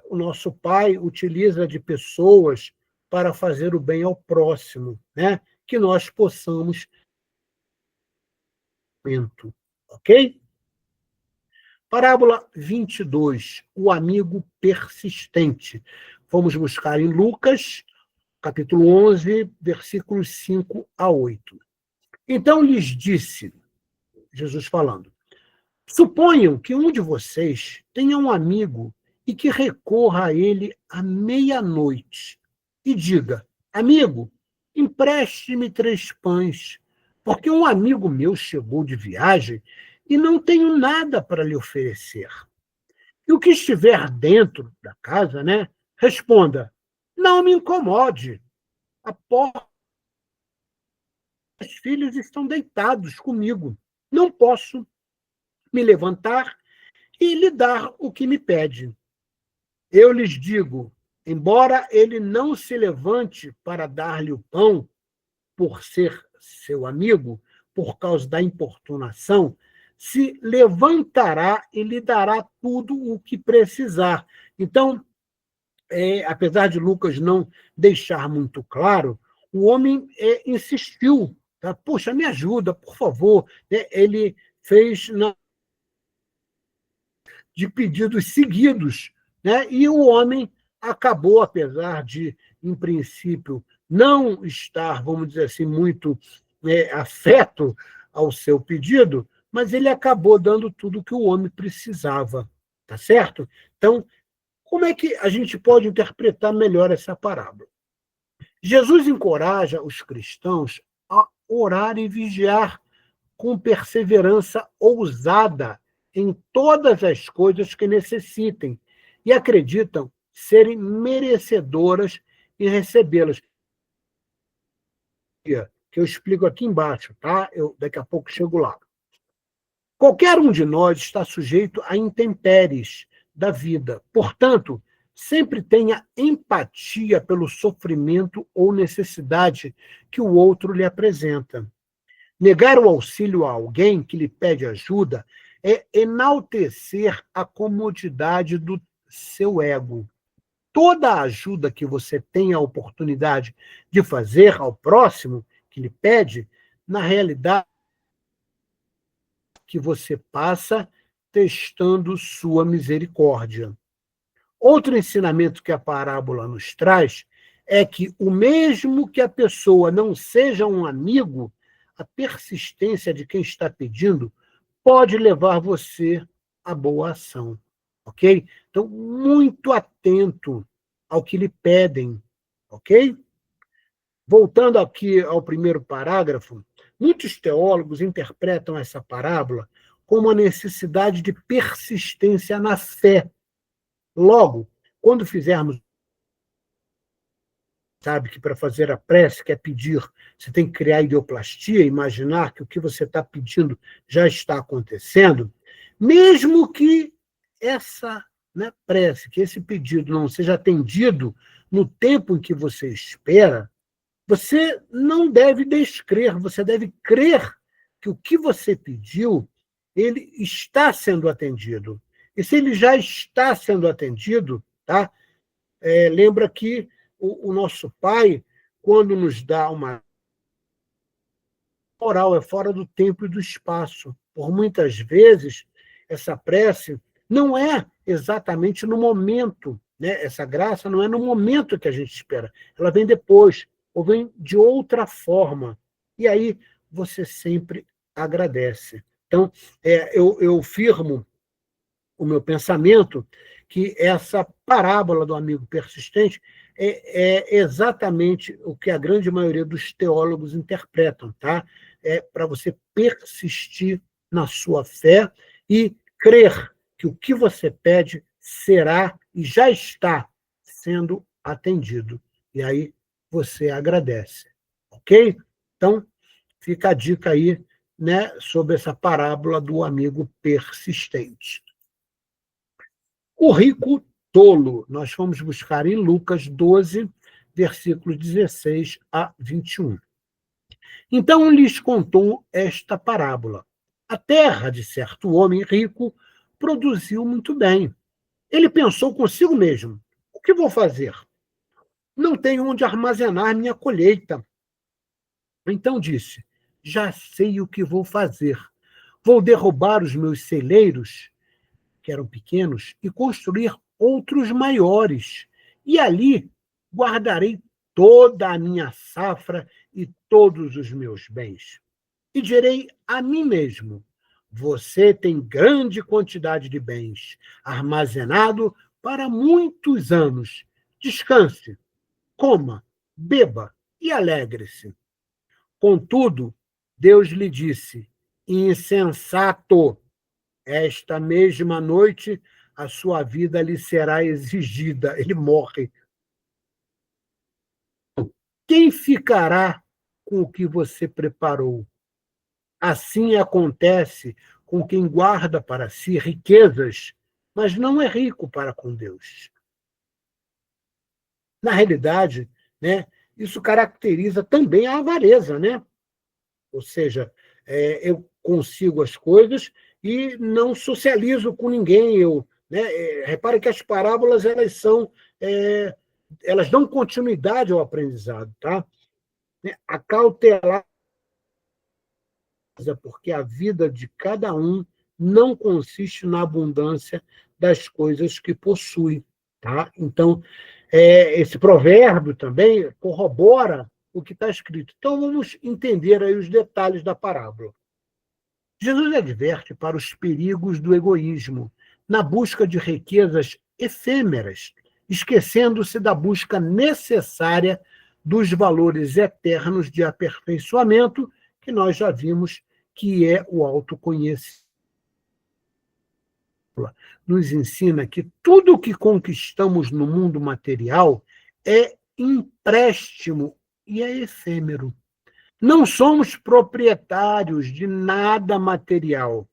o nosso Pai utiliza de pessoas para fazer o bem ao próximo, né? Que nós possamos, ok? Parábola 22, o amigo persistente. Vamos buscar em Lucas, capítulo 11, versículos 5 a 8. Então lhes disse, Jesus falando, suponham que um de vocês tenha um amigo e que recorra a ele à meia-noite e diga, amigo, empreste-me 3 pães, porque um amigo meu chegou de viagem e não tenho nada para lhe oferecer. E o que estiver dentro da casa, né, responda, não me incomode, a porta, os filhos estão deitados comigo, não posso me levantar e lhe dar o que me pede. Eu lhes digo, embora ele não se levante para dar-lhe o pão, por ser seu amigo, por causa da importunação, se levantará e lhe dará tudo o que precisar. Então, apesar de Lucas não deixar muito claro, o homem insistiu, tá? Poxa, me ajuda, por favor. Ele fez de pedidos seguidos, né? E o homem acabou, apesar de, em princípio, não estar, vamos dizer assim, muito afeto ao seu pedido, mas ele acabou dando tudo o que o homem precisava, tá certo? Então, como é que a gente pode interpretar melhor essa parábola? Jesus encoraja os cristãos a orar e vigiar com perseverança ousada em todas as coisas que necessitem e acreditam serem merecedoras e recebê-las. Que eu explico aqui embaixo, tá? Eu daqui a pouco chego lá. Qualquer um de nós está sujeito a intempéries da vida. Portanto, sempre tenha empatia pelo sofrimento ou necessidade que o outro lhe apresenta. Negar o auxílio a alguém que lhe pede ajuda é enaltecer a comodidade do seu ego. Toda a ajuda que você tem a oportunidade de fazer ao próximo que lhe pede, na realidade, que você passa testando sua misericórdia. Outro ensinamento que a parábola nos traz é que, o mesmo que a pessoa não seja um amigo, a persistência de quem está pedindo pode levar você à boa ação, ok? Então, muito atento ao que lhe pedem, ok? Voltando aqui ao primeiro parágrafo, muitos teólogos interpretam essa parábola como a necessidade de persistência na fé. Logo, quando fizermos, sabe que para fazer a prece, que é pedir, você tem que criar ideoplastia, imaginar que o que você está pedindo já está acontecendo, mesmo que essa prece, que esse pedido não seja atendido no tempo em que você espera, você não deve descrer, você deve crer que o que você pediu, ele está sendo atendido. E se ele já está sendo atendido, tá? Lembra que o nosso Pai, quando nos dá uma moral, é fora do tempo e do espaço. Por muitas vezes, essa prece não é exatamente no momento, né? Essa graça não é no momento que a gente espera. Ela vem depois, ou vem de outra forma. E aí você sempre agradece. Então, eu firmo o meu pensamento que essa parábola do amigo persistente é exatamente o que a grande maioria dos teólogos interpretam, tá? É para você persistir na sua fé e crer que o que você pede será e já está sendo atendido. E aí você agradece, ok? Então, fica a dica aí, né, sobre essa parábola do amigo persistente. O rico tolo, nós fomos buscar em Lucas 12, versículos 16 a 21. Então lhes contou esta parábola. A terra de certo homem rico produziu muito bem. Ele pensou consigo mesmo: o que vou fazer? Não tenho onde armazenar minha colheita. Então disse: já sei o que vou fazer. Vou derrubar os meus celeiros, que eram pequenos, e construir outros maiores. E ali guardarei toda a minha safra e todos os meus bens. E direi a mim mesmo: você tem grande quantidade de bens, armazenado para muitos anos. Descanse, coma, beba e alegre-se. Contudo, Deus lhe disse: insensato, esta mesma noite a sua vida lhe será exigida. Ele morre. Quem ficará com o que você preparou? Assim acontece com quem guarda para si riquezas, mas não é rico para com Deus. Na realidade, né, isso caracteriza também a avareza, né? Ou seja, eu consigo as coisas e não socializo com ninguém. Repare que as parábolas elas dão continuidade ao aprendizado, tá? A cautelar, porque a vida de cada um não consiste na abundância das coisas que possui, tá? Então, esse provérbio também corrobora o que está escrito. Então, vamos entender aí os detalhes da parábola. Jesus adverte para os perigos do egoísmo, na busca de riquezas efêmeras, esquecendo-se da busca necessária dos valores eternos de aperfeiçoamento, que nós já vimos que é o autoconhecimento. Nos ensina que tudo o que conquistamos no mundo material é empréstimo e é efêmero. Não somos proprietários de nada material.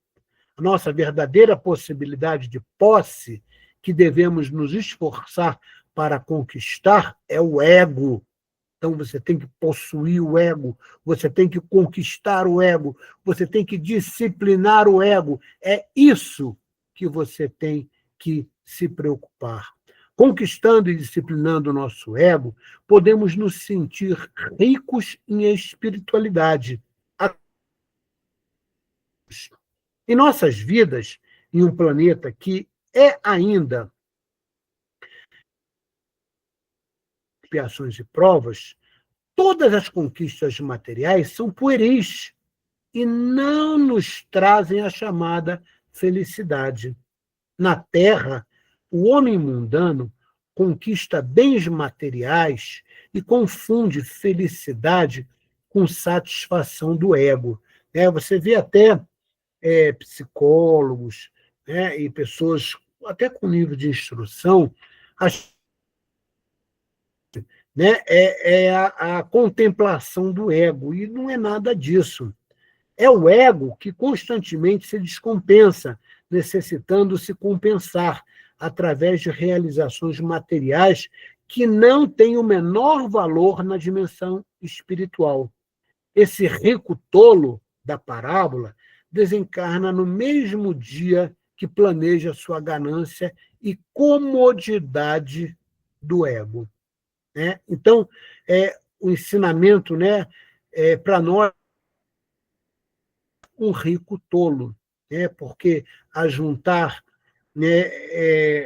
A nossa verdadeira possibilidade de posse, que devemos nos esforçar para conquistar, é o ego. Então, você tem que possuir o ego, você tem que conquistar o ego, você tem que disciplinar o ego. É isso que você tem que se preocupar. Conquistando e disciplinando o nosso ego, podemos nos sentir ricos em espiritualidade. Em nossas vidas, em um planeta que é ainda expiações e provas, todas as conquistas materiais são pueris e não nos trazem a chamada felicidade. Na Terra, o homem mundano conquista bens materiais e confunde felicidade com satisfação do ego. Você vê até psicólogos, né, e pessoas até com nível de instrução, a contemplação do ego, e não é nada disso. É o ego que constantemente se descompensa, necessitando se compensar através de realizações materiais que não têm o menor valor na dimensão espiritual. Esse rico tolo da parábola desencarna no mesmo dia que planeja sua ganância e comodidade do ego. Então, o ensinamento, para nós, um rico tolo, porque ajuntar,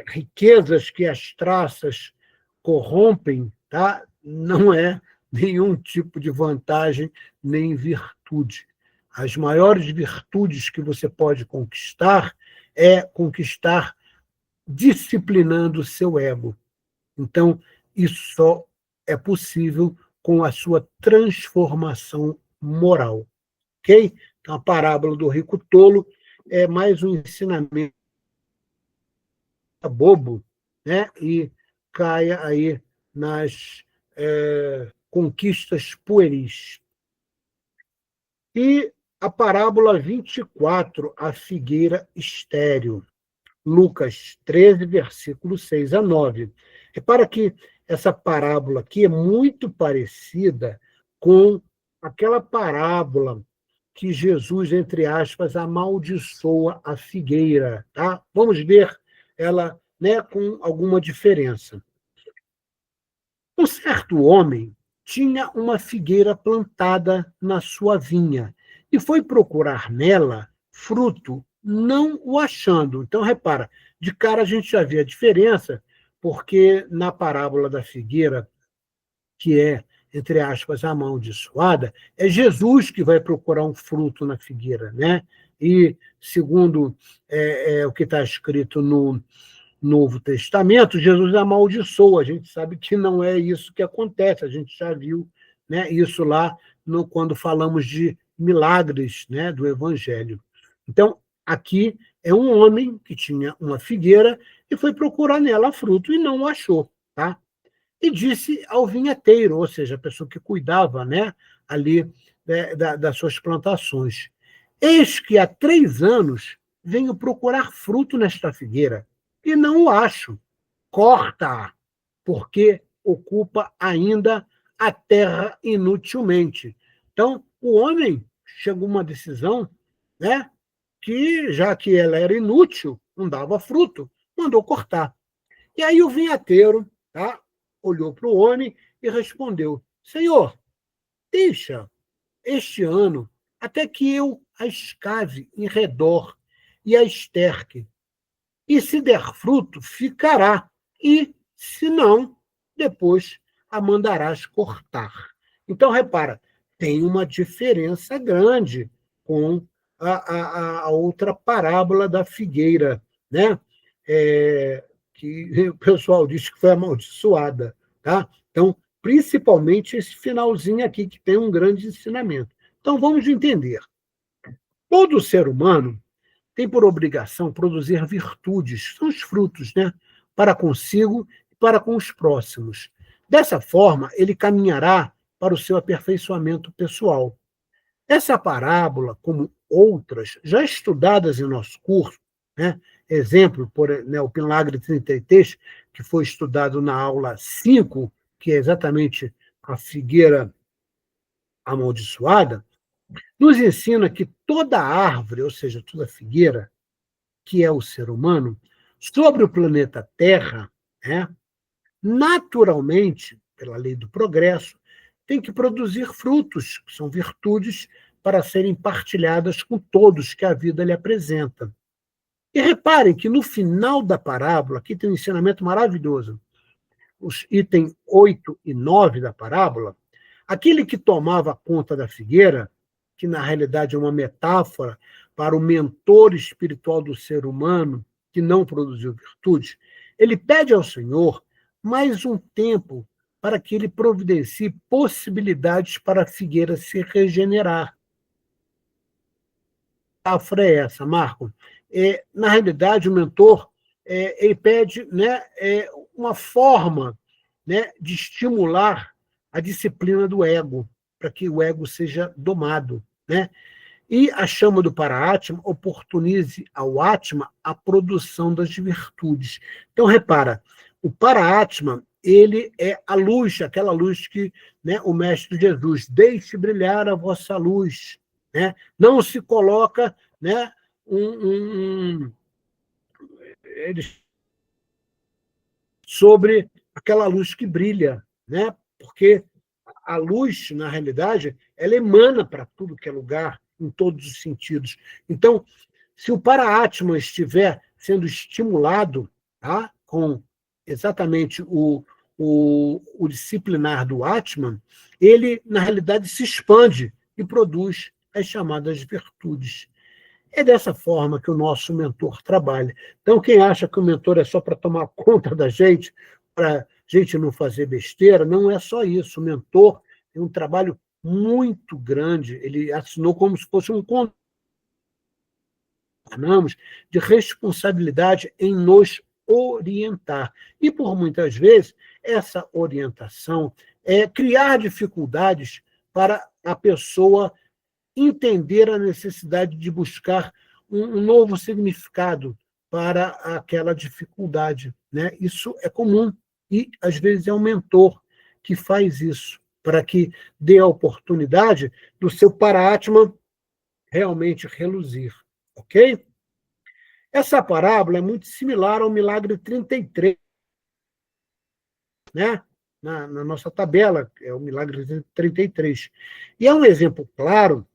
riquezas que as traças corrompem, tá? Não é nenhum tipo de vantagem nem virtude. As maiores virtudes que você pode conquistar é conquistar disciplinando o seu ego. Então, isso só é possível com a sua transformação moral. Ok? Então, a parábola do rico tolo é mais um ensinamento bobo, né? E caia aí nas conquistas pueris. E a parábola 24, a figueira estéril. Lucas 13, versículo 6 a 9. Repara que essa parábola aqui é muito parecida com aquela parábola que Jesus, entre aspas, amaldiçoa a figueira. Tá? Vamos ver ela, com alguma diferença. Um certo homem tinha uma figueira plantada na sua vinha e foi procurar nela fruto, não o achando. Então, repara, de cara a gente já vê a diferença, porque na parábola da figueira, que é, entre aspas, amaldiçoada, é Jesus que vai procurar um fruto na figueira, né? E, segundo o que está escrito no Novo Testamento, Jesus amaldiçoa. A gente sabe que não é isso que acontece, a gente já viu, isso lá quando falamos de milagres, do Evangelho. Então, aqui é um homem que tinha uma figueira e foi procurar nela fruto e não achou. Tá? E disse ao vinheteiro, ou seja, a pessoa que cuidava ali das suas plantações: eis que há 3 anos venho procurar fruto nesta figueira e não o acho. Corta-a, porque ocupa ainda a terra inutilmente. Então, o homem chegou a uma decisão, né, que, já que ela era inútil, não dava fruto, mandou cortar. E aí o vinhateiro, tá, olhou para o homem e respondeu: Senhor, deixa este ano até que eu a escave em redor e a esterque. E se der fruto, ficará, e, se não, depois a mandarás cortar. Então, repara, tem uma diferença grande com a outra parábola da figueira, né? Que o pessoal diz que foi amaldiçoada. Tá? Então, principalmente esse finalzinho aqui, que tem um grande ensinamento. Então, vamos entender. Todo ser humano tem por obrigação produzir virtudes, são os frutos, né? Para consigo e para com os próximos. Dessa forma, ele caminhará para o seu aperfeiçoamento pessoal. Essa parábola, como outras, já estudadas em nosso curso, né? Exemplo, né, o Milagre 33, que foi estudado na aula 5, que é exatamente a figueira amaldiçoada, nos ensina que toda árvore, ou seja, toda figueira, que é o ser humano, sobre o planeta Terra, né, naturalmente, pela lei do progresso, tem que produzir frutos, que são virtudes, para serem partilhadas com todos que a vida lhe apresenta. E reparem que no final da parábola, aqui tem um ensinamento maravilhoso, os itens 8 e 9 da parábola, aquele que tomava conta da figueira, que na realidade é uma metáfora para o mentor espiritual do ser humano, que não produziu virtude, ele pede ao Senhor mais um tempo para que ele providencie possibilidades para a figueira se regenerar. A metáfora é essa, Marco. Na realidade, o mentor ele pede, né, uma forma, né, de estimular a disciplina do ego, para que o ego seja domado, né? E a chama do Para-Atma oportunize ao Atma a produção das virtudes. Então, repara, o Para-Atma, ele é a luz, aquela luz que, né, o Mestre Jesus, deixe brilhar a vossa luz. Né? Não se coloca, né, sobre aquela luz que brilha, né? Porque a luz, na realidade, ela emana para tudo que é lugar, em todos os sentidos. Então, se o Para-Atma estiver sendo estimulado, tá, com exatamente o disciplinar do Atman, ele, na realidade, se expande e produz as chamadas virtudes. É dessa forma que o nosso mentor trabalha. Então, quem acha que o mentor é só para tomar conta da gente, para a gente não fazer besteira, não é só isso. O mentor tem um trabalho muito grande, ele assinou como se fosse um contrato de responsabilidade em nos orientar. E, por muitas vezes, essa orientação é criar dificuldades para a pessoa entender a necessidade de buscar um novo significado para aquela dificuldade. Né? Isso é comum e, às vezes, é um mentor que faz isso, para que dê a oportunidade do seu Para-Atma realmente reluzir. Ok? Essa parábola é muito similar ao Milagre 33, né? Na nossa tabela, é o Milagre 33. E é um exemplo claro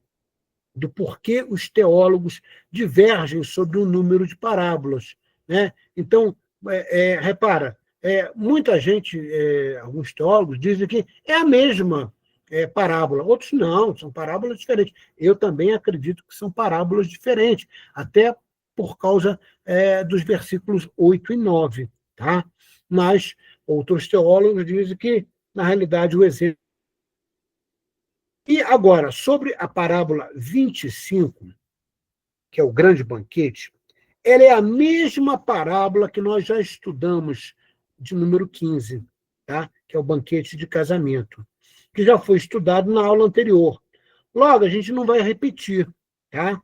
do porquê os teólogos divergem sobre o número de parábolas. Né? Então, repara, muita gente, alguns teólogos, dizem que é a mesma parábola, outros não, são parábolas diferentes. Eu também acredito que são parábolas diferentes, até por causa dos versículos 8 e 9. Tá? Mas outros teólogos dizem que, na realidade, o exemplo. E agora, sobre a parábola 25, que é o grande banquete, ela é a mesma parábola que nós já estudamos de número 15, tá? Que é o banquete de casamento, que já foi estudado na aula anterior. Logo, a gente não vai repetir. Tá?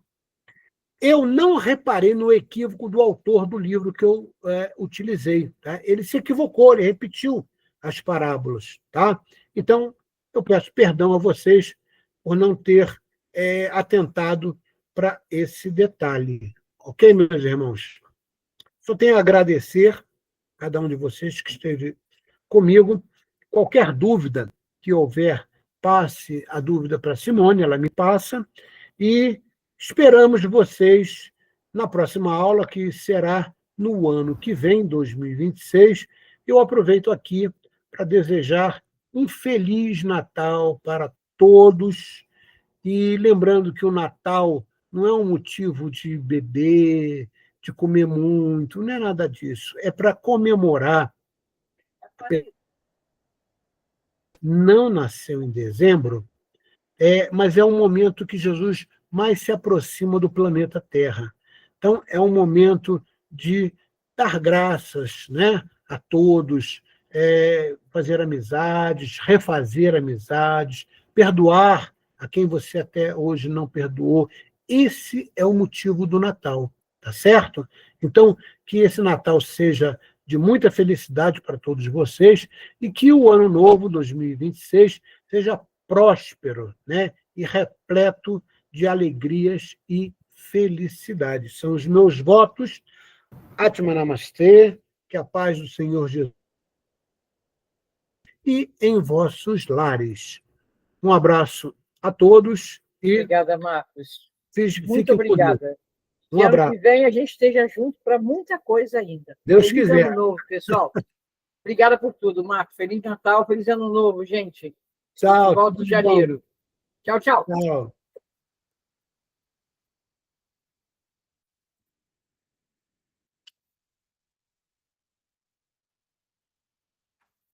Eu não reparei no equívoco do autor do livro que eu utilizei. Tá? Ele se equivocou, ele repetiu as parábolas, tá? Então, eu peço perdão a vocês por não ter atentado para esse detalhe. Ok, meus irmãos? Só tenho a agradecer a cada um de vocês que esteve comigo. Qualquer dúvida que houver, passe a dúvida para a Simone, ela me passa, e esperamos vocês na próxima aula, que será no ano que vem, 2026. Eu aproveito aqui para desejar um Feliz Natal para todos, e lembrando que o Natal não é um motivo de beber, de comer muito, não é nada disso. É para comemorar. Não nasceu em dezembro, mas é um momento que Jesus mais se aproxima do planeta Terra. Então, é um momento de dar graças, né, a todos, fazer amizades, refazer amizades, perdoar a quem você até hoje não perdoou. Esse é o motivo do Natal, tá certo? Então, que esse Natal seja de muita felicidade para todos vocês e que o ano novo, 2026, seja próspero, né, e repleto de alegrias e felicidades. São os meus votos. Atma Namastê, que a paz do Senhor Jesus e em vossos lares. Um abraço a todos e Obrigada, Marcos. Muito fiquem com Deus. obrigada. Um Que ano abraço. que vem a gente esteja junto para muita coisa ainda. Deus Feliz quiser. Ano Novo, pessoal. Obrigada por tudo, Marcos. Feliz Natal, feliz Ano Novo, gente. Tchau. Volto Tudo em de bom. janeiro. Tchau, tchau. Tchau.